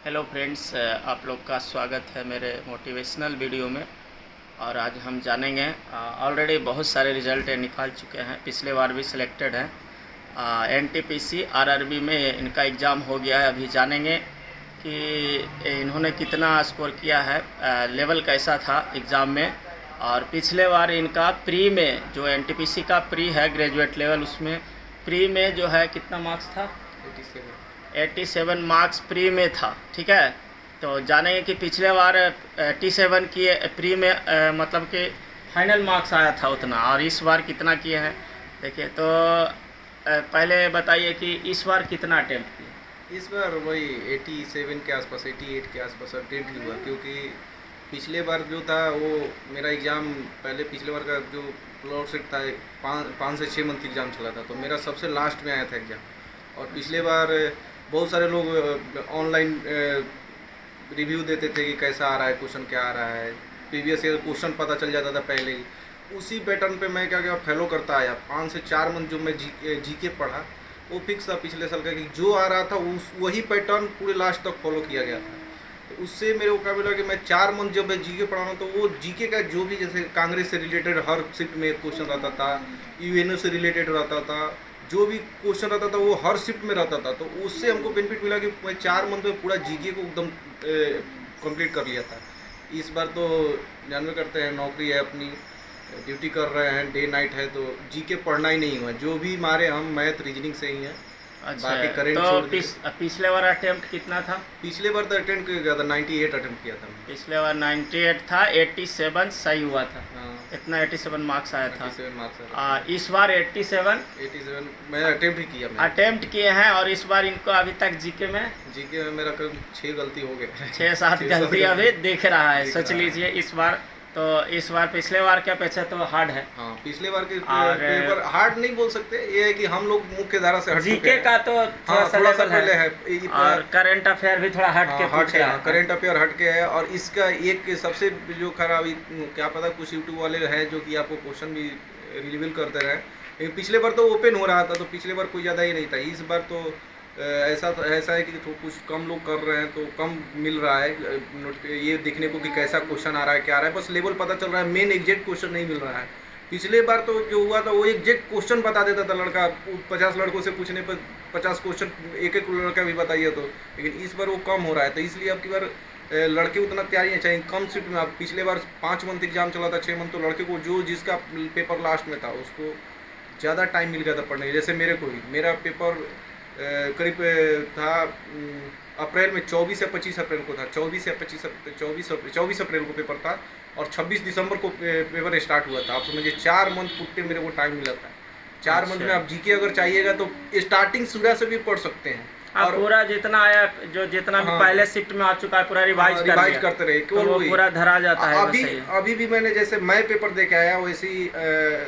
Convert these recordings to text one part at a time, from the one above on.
Hello friends, आप लोग का स्वागत है मेरे मोटिवेशनल वीडियो में। और आज हम जानेंगे, ऑलरेडी बहुत सारे रिज़ल्ट निकाल चुके हैं, पिछले बार भी सिलेक्टेड हैं। एनटीपीसी आरआरबी में इनका एग्ज़ाम हो गया है। अभी जानेंगे कि इन्होंने कितना स्कोर किया है, लेवल कैसा था एग्ज़ाम में। और पिछले बार इनका प्री में, जो एनटीपीसी का प्री है ग्रेजुएट लेवल, उसमें प्री में जो है कितना मार्क्स था? 87 मार्क्स प्री में था। ठीक है, तो जानेंगे कि पिछले बार 87 किए प्री में, मतलब कि फाइनल मार्क्स आया था उतना, और इस बार कितना किए हैं देखिए। तो पहले बताइए कि इस बार कितना अटेम्प्ट किए? इस बार वही 87 के आसपास, 88 के आसपास अटेम्प्ट ही हुआ, क्योंकि पिछले बार जो था वो मेरा एग्ज़ाम, पहले पिछले बार का जो प्लॉट सेट था 5 से 6 मंथ एग्ज़ाम चला था, तो मेरा सबसे लास्ट में आया था एग्ज़ाम। और पिछले बार बहुत सारे लोग ऑनलाइन रिव्यू देते थे कि कैसा आ रहा है, क्वेश्चन क्या आ रहा है, प्रीवियस ईयर क्वेश्चन पता चल जाता था पहले ही। उसी पैटर्न पे मैं क्या फॉलो करता आया। 5 से 4 मंथ जो मैं जीके पढ़ा वो फिक्स था पिछले साल का, कि जो आ रहा था उस वही पैटर्न पूरे लास्ट तक फॉलो किया गया था। तो उससे मेरे को क्या मिला कि मैं 4 मंथ जब मैं जीके पढ़ा हूँ, तो वो जीके का जो भी, जैसे कांग्रेस से रिलेटेड हर शिफ्ट में क्वेश्चन रहता था, यूएनओ से रिलेटेड रहता था, जो भी क्वेश्चन रहता था वो हर शिफ्ट में रहता था। तो उससे हमको बेनिफिट मिला कि मैं 4 मंथ में पूरा जीके को एकदम कंप्लीट कर लिया था। इस बार तो जानवे करते हैं, नौकरी है अपनी, ड्यूटी कर रहे हैं, डे नाइट है, तो जीके पढ़ना ही नहीं हुआ। जो भी मारे हम मैथ रीजनिंग से ही हैं। अच्छा, बाकी करेंट तो पिछले बार अटेम्प्ट कितना था? पिछले बार तो अटेम्प्ट किया था, 98 अटेम्प्ट किया था। पिछले बार 98 था, 87 सही हुआ था। हाँ, इतना 87 मार्क्स आया था। 87 मार्क्स। इस बार 87 मैं अटेम्प्ट ही किया। अटेम्प्ट किए हैं, और इस बार इनको अभी तक जीके में मेरा करीब 6 गलती हो गया। 6-7 गलती अभी दिख रहा है। सोच रहा है। लीजिए इस बार, तो इस बार पिछले बार के अपेक्षा तो हार्ड है। हाँ, पिछले बार के पेपर हार्ड नहीं बोल सकते, ये है कि हम लोग मुख्य धारा से हट चुके जीके हैं। का तो थोड़ा सा लेवल पहले है, और करंट अफेयर भी थोड़ा हट के पूछ रहा है। करंट अफेयर हट के है। और इसका एक सबसे जो खराब, क्या पता कुछ यूट्यूब वाले हैं जो कि आपको क्वेश्चन भी रिवील करते रहे, लेकिन पिछले बार तो ओपन हो रहा था, तो पिछले बार कोई ज़्यादा ही नहीं था। इस बार तो ऐसा है कि तो कुछ कम लोग कर रहे हैं, तो कम मिल रहा है ये देखने को कि कैसा क्वेश्चन आ रहा है, क्या आ रहा है, बस लेवल पता चल रहा है, मेन एग्जैक्ट क्वेश्चन नहीं मिल रहा है। पिछले बार तो जो हुआ था वो एग्जैक्ट क्वेश्चन बता देता था लड़का, 50 लड़कों से पूछने पर 50 क्वेश्चन एक लड़का भी बताइए तो। लेकिन इस बार वो कम हो रहा है, तो इसलिए अब की बार लड़के उतना तैयारी नहीं चाहिए, कम सीट में। अब पिछले बार 5 मंथ एग्जाम चला था, 6 मंथ, तो लड़के को जो जिसका पेपर लास्ट में था उसको ज़्यादा टाइम मिल गया था पढ़ने। जैसे मेरे को ही, मेरा पेपर करीब था अप्रैल में, 24 या 25 अप्रैल को था, 24 अप्रैल को पेपर था, और 26 दिसंबर को पेपर स्टार्ट हुआ था। आप समझिए 4 मंथ पुट्टे मेरे को टाइम मिला था। 4 मंथ में आप जीके अगर चाहिएगा तो स्टार्टिंग शुरू से भी पढ़ सकते हैं। और पूरा जितना आया, जो जितना भी पहले शिफ्ट में आ चुका है, पूरा रिवाइज करते रहे, केवल तो पूरा धरा जाता है। अभी भी मैंने, जैसे मैं पेपर दे के आया, वैसे ही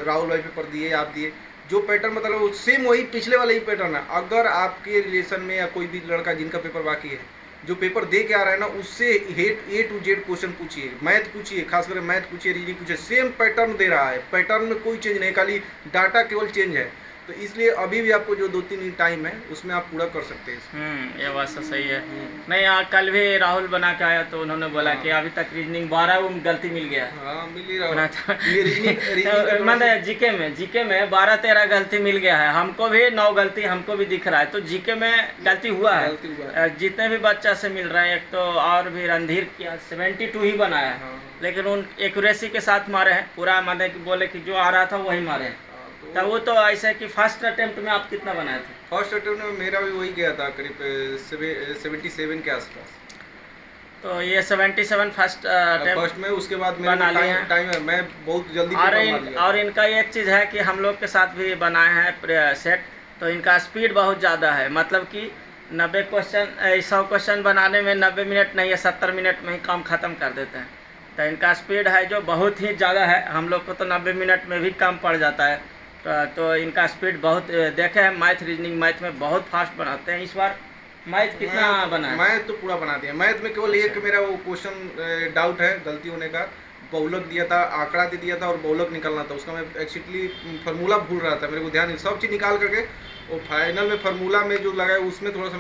राहुल भाई पेपर दिए, आप दिए, जो पैटर्न मतलब सेम वही पिछले वाला ही पैटर्न है। अगर आपके रिलेशन में या कोई भी लड़का जिनका पेपर बाकी है, जो पेपर दे के आ रहा है ना, उससे A to Z क्वेश्चन पूछिए, मैथ पूछिए, खासकर मैथ पूछिए, रीजनिंग पूछिए, सेम पैटर्न दे रहा है। पैटर्न में कोई चेंज नहीं, खाली डाटा केवल चेंज है। तो इसलिए अभी भी आपको जो 2-3 दिन टाइम है उसमें आप पूरा कर सकते हैं। ये बात तो सही है। नहीं, कल भी राहुल बना के आया तो उन्होंने बोला कि अभी तक रीजनिंग 12 गलती मिल गया। हाँ, मिल ही रहा है। मतलब जीके में 12-13 गलती मिल गया है। हमको भी 9 गलती हमको भी दिख रहा है, तो जीके में गलती हुआ है। जितने भी बच्चा से मिल रहे हैं, एक तो और भी रणधीर किया 72 ही बनाया है, लेकिन उन एक्यूरेसी के साथ मारे हैं पूरा, मतलब बोले कि जो आ रहा था वही मारे हैं। तो वो तो ऐसा है कि फर्स्ट अटेम्प्ट में आप कितना बनाए थे? फर्स्ट अटेम्प्ट में मेरा भी वही गया था, करीब 77 के आसपास। तो ये 77 फर्स्ट में, उसके बाद मेरा टाइम है, मैं बहुत जल्दी और इनका एक चीज़ है कि हम लोग के साथ भी बनाए हैं सेट, तो इनका स्पीड बहुत ज़्यादा है। मतलब कि 90 क्वेश्चन, 100 क्वेश्चन बनाने में 90 मिनट नहीं है, 70 मिनट में ही काम ख़त्म कर देते हैं। तो इनका स्पीड है जो बहुत ही ज़्यादा है। हम लोग को तो 90 मिनट में भी काम पड़ जाता है। तो इनका स्पीड बहुत देखे हैं। मैथ रीजनिंग, मैथ में बहुत फास्ट बनाते हैं। इस बार मैथ कितना बना है? मैथ तो पूरा बना दिया। मैथ में केवल एक मेरा वो क्वेश्चन डाउट है गलती होने का, बहुलक दिया था, आंकड़ा दे दिया था और बहुलक निकालना था, उसका मैं एक्चुअली फार्मूला भूल रहा था, मेरे को ध्यान नहीं, सब चीज़ निकाल करके वो फाइनल में फार्मूला में जो लगा है उसमें थोड़ा सा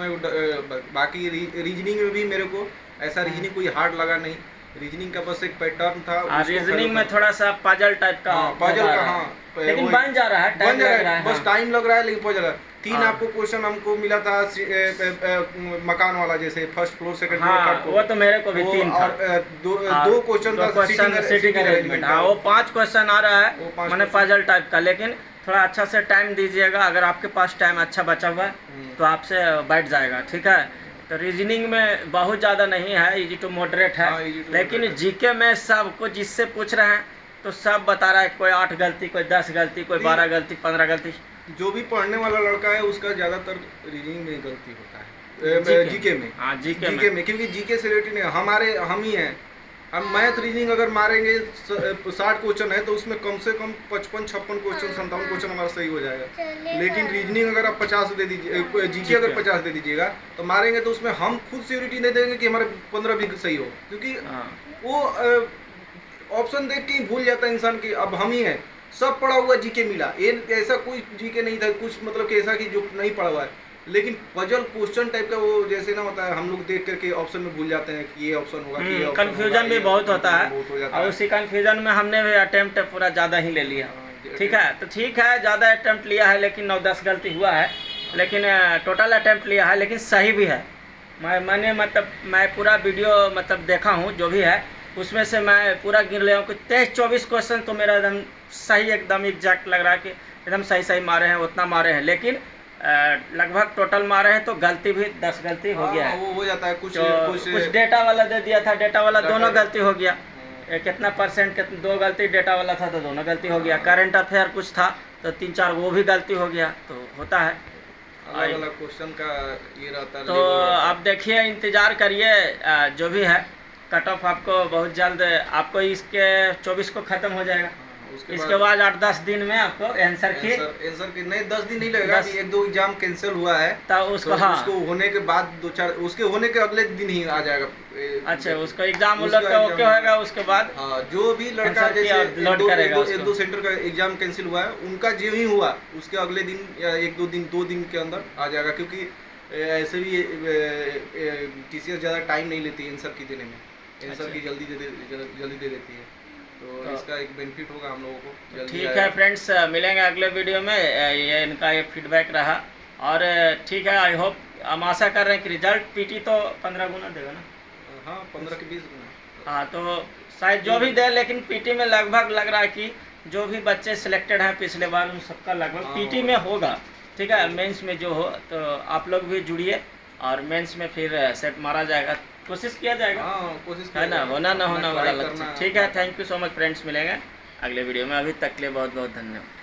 बाकी रीजनिंग में भी मेरे को ऐसा रीजनिंग कोई हार्ड लगा नहीं। रीजनिंग का बस एक पैटर्न था। रीजनिंग में थोड़ा सा पजल टाइप का, पजल का, हाँ, लेकिन बन जा रहा है, टाइम लग रहा है, बस टाइम लग रहा है लेकिन पजल। 3 आपको क्वेश्चन हमको मिला था मकान वाला, जैसे फर्स्ट फ्लोर सेकंड फ्लोर, वो तो मेरे को भी 3 था। और दो क्वेश्चन था सिटिंग अरेंजमेंट। हाँ, वो 5 क्वेश्चन आ रहा है, माने पजल टाइप का। लेकिन थोड़ा अच्छा से टाइम दीजिएगा, अगर आपके पास टाइम अच्छा बचा हुआ है तो आपसे बैठ जाएगा, ठीक है। तो रीजनिंग में बहुत ज़्यादा नहीं है, इजी टू मॉडरेट है। लेकिन जीके में सबको जिससे पूछ रहे हैं तो सब बता रहा है, कोई 8 गलती, कोई 10 गलती, कोई 12 गलती, 15 गलती। जो भी पढ़ने वाला लड़का है उसका ज़्यादातर रीजनिंग में गलती होता है, जीके में। हाँ, जीके में, क्योंकि जीके से रिलेटेड नहीं, हम ही हैं। हम मैथ रीजनिंग अगर मारेंगे 60 क्वेश्चन है तो उसमें कम से कम 55-56 क्वेश्चन, 57 क्वेश्चन हमारा सही हो जाएगा। लेकिन रीजनिंग अगर आप 50 दे दीजिए, जीके अगर 50 दे दीजिएगा तो मारेंगे तो उसमें हम खुद सिक्योरिटी नहीं देंगे कि हमारे 15 भी सही हो, क्योंकि वो ऑप्शन देख के ही भूल जाता है इंसान कि अब हम ही हैं। सब पढ़ा हुआ जीके मिला, ऐसा कोई जीके नहीं था कुछ, मतलब कि ऐसा कि जो नहीं पढ़ा हुआ है। लेकिन पजल क्वेश्चन टाइप का वो जैसे ना होता है, हम लोग देख करके ऑप्शन में भूल जाते हैं कि ये ऑप्शन होगा, कि ये ऑप्शन कंफ्यूजन भी बहुत होता है। और उसी कंफ्यूजन में हमने भी अटेम्प्ट पूरा ज़्यादा ही ले लिया, ठीक है। तो ठीक है, ज़्यादा अटेम्प्ट लिया है लेकिन 9-10 गलती हुआ है, लेकिन टोटल अटेम्प्ट लिया है, लेकिन सही भी है। मैंने मतलब मैं पूरा वीडियो मतलब देखा हूँ, जो भी है उसमें से मैं पूरा गिन लिया हूँ कि 23-24 क्वेश्चन तो मेरा एकदम सही, एकदम एग्जैक्ट लग रहा है कि एकदम सही मारे हैं, उतना मारे हैं। लेकिन लगभग टोटल मारे हैं तो गलती भी 10 गलती हो गया है। वो हो जाता है कुछ डेटा वाला दे दिया था, डेटा वाला दोनों गलती हो गया। कितना परसेंट, 2 गलती डेटा वाला था तो दोनों गलती हो गया। करंट अफेयर कुछ था तो 3-4 वो भी गलती हो गया, तो होता है। अलग क्वेश्चन का ये रहता है। तो आप देखिए, इंतज़ार करिए, जो भी है कट ऑफ आपको बहुत जल्द, आपको इसके 24 को ख़त्म हो जाएगा। इसके बाद 8-10 दिन में आपको आंसर की नहीं, 10 दिन नहीं लगेगा, 1-2 एग्जाम कैंसिल हुआ है तो उसको, हाँ, उसको होने के बाद 2-4, उसके होने के अगले दिन ही आ जाएगा। अच्छा, उसका एग्जाम ओके होगा, उसके बाद जो भी लड़का जैसे लोड करेगा, 1-2 सेंटर का एग्जाम कैंसिल हुआ है, उनका जो ही हुआ उसके अगले दिन या 2 दिन के अंदर आ जाएगा। क्योंकि ऐसे भी TCS ज़्यादा टाइम नहीं लेती आंसर की देने में, आंसर की जल्दी दे देती है। तो इसका एक बेनिफिट होगा हम लोगों को। ठीक है फ्रेंड्स, मिलेंगे अगले वीडियो में। ये इनका ये फीडबैक रहा, और ठीक है, आई होप, हम आशा कर रहे हैं कि रिजल्ट पीटी तो 15 गुना देगा ना। हाँ, 15 के 20 गुना। हाँ, तो शायद जो भी दे, लेकिन पीटी में लगभग लग रहा है कि जो भी बच्चे सिलेक्टेड हैं पिछले बार उन सबका लगभग पीटी में होगा, ठीक है। मेंस में जो हो तो आप लोग भी जुड़िए, और मेंस में फिर सेट मारा जाएगा, कोशिश किया जाएगा, कोशिश है ना, होना ना होना वाला लक्ष्य। ठीक है, thank you so much friends, मिलेंगे अगले वीडियो में। अभी तक के लिए बहुत बहुत धन्यवाद।